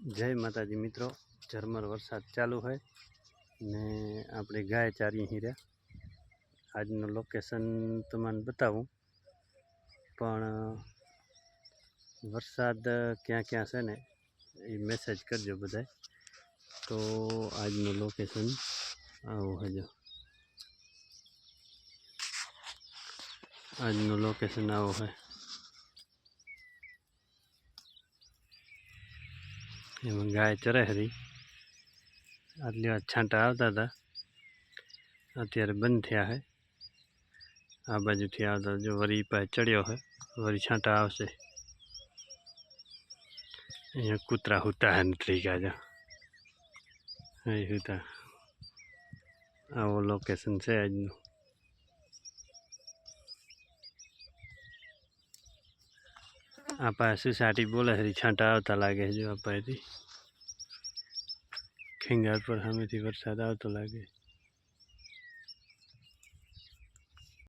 જય માતાજી મિત્રો, ઝરમર વરસાદ ચાલુ હોય ને આપણે ગાય ચારી હીર્યા. આજનું લોકેશન તમને બતાવું, પણ વરસાદ ક્યાં ક્યાં છે ને એ મેસેજ કરજો બધાય. તો આજનું લોકેશન આવું હજો, આજનું લોકેશન આવું હોય. એમાં ગાય ચરે હરી. આટલી વાર છાંટા આવતા હતા, અત્યારે બંધ થયા છે. આ બાજુથી આવતા જો વરી પાસે ચડ્યો હોય, વરી છાંટા આવશે. અહીંયા કૂતરા હુતા હે નથી ગયા, અહીં હુતા. આવો લોકેશન છે આજનું. આ પાસે સુસાટી બોલે છે, છાંટા આવતા લાગે છે. જો આ પાસેથી ખેંગાર પર સામેથી વરસાદ આવતો લાગે.